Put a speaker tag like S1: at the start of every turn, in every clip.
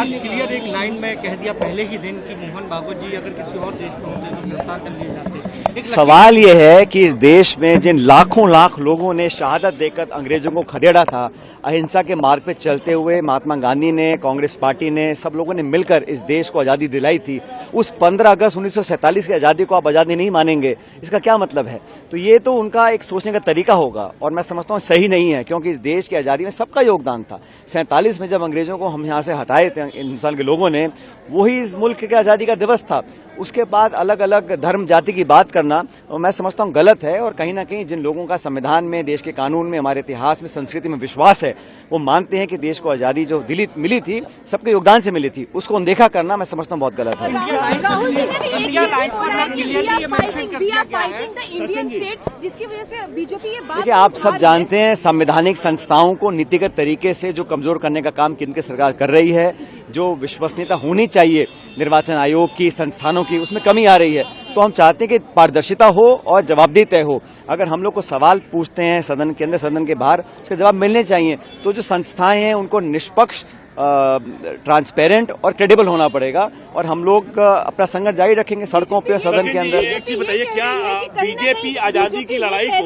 S1: आज क्लियर एक लाइन में कह दिया पहले ही दिन कि मोहन भागवत जी अगर किसी और देश में होते तो गिरफ्तार कर लिए जाते।
S2: सवाल ये है कि इस देश में जिन लाखों लाख लोगों ने शहादत देकर अंग्रेजों को खदेड़ा था, अहिंसा के मार्ग पे चलते हुए महात्मा गांधी ने, कांग्रेस पार्टी ने, सब लोगों ने मिलकर इस देश को आज़ादी दिलाई थी। उस 15 अगस्त 1947 की आज़ादी को आप आज़ादी नहीं मानेंगे, इसका क्या मतलब है? तो ये तो उनका एक सोचने का तरीका होगा और मैं समझता हूँ सही नहीं है, क्योंकि इस देश की आज़ादी में सबका योगदान था। 47 में जब अंग्रेजों को हम यहाँ से हटाए थे हिंदुस्तान के लोगों ने, वही इस मुल्क की आज़ादी का दिवस था। उसके बाद अलग अलग धर्म जाति की बात करना मैं समझता हूँ गलत है। और कहीं ना कहीं जिन लोगों का संविधान में, देश के कानून में, हमारे इतिहास में, संस्कृति में विश्वास है, वो मानते हैं कि देश को आज़ादी जो मिली थी सबके योगदान से मिली थी, उसको अनदेखा करना मैं समझता हूँ बहुत गलत है। देखिए, आप सब जानते हैं संवैधानिक संस्थाओं को नीतिगत तरीके से जो कमजोर करने का काम केंद्र सरकार कर रही है, जो विश्वसनीयता होनी चाहिए निर्वाचन आयोग की, संस्थानों की, उसमें कमी आ रही है। तो हम चाहते हैं कि पारदर्शिता हो और जवाबदेही तय हो। अगर हम लोग को सवाल पूछते हैं सदन के अंदर, सदन के बाहर, उसके जवाब मिलने चाहिए। तो जो संस्थाएं हैं उनको निष्पक्ष, ट्रांसपेरेंट और क्रेडिबल होना पड़ेगा और हम लोग अपना संघर्ष जारी रखेंगे सड़कों पे, सदन के अंदर।
S3: बताइए, क्या बीजेपी आजादी की लड़ाई को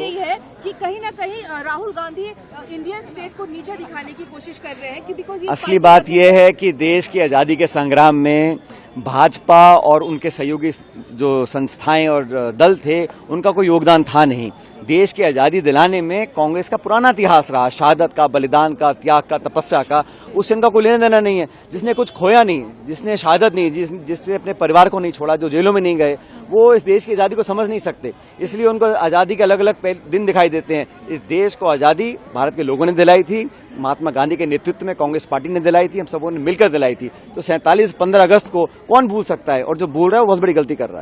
S4: कि कहीं ना कहीं राहुल गांधी इंडियन स्टेट को नीचे दिखाने की कोशिश कर रहे हैं कि
S2: असली बात यह है कि देश की आज़ादी के संग्राम में भाजपा और उनके सहयोगी जो संस्थाएं और दल थे, उनका कोई योगदान था नहीं। देश की आज़ादी दिलाने में कांग्रेस का पुराना इतिहास रहा, शहादत का, बलिदान का, त्याग का, तपस्या का, उससे इनका कोई लेना देना नहीं है। जिसने कुछ खोया नहीं, जिसने शहादत नहीं, जिसने अपने परिवार को नहीं छोड़ा, जो जेलों में नहीं गए, वो इस देश की आज़ादी को समझ नहीं सकते। इसलिए उनको आज़ादी के अलग अलग दिन दिखाई देते हैं। इस देश को आज़ादी भारत के लोगों ने दिलाई थी, महात्मा गांधी के नेतृत्व में कांग्रेस पार्टी ने दिलाई थी, हम सबों ने मिलकर दिलाई थी। तो 47 15 अगस्त को कौन भूल सकता है? और जो भूल रहा है वो बहुत बड़ी गलती कर रहा है।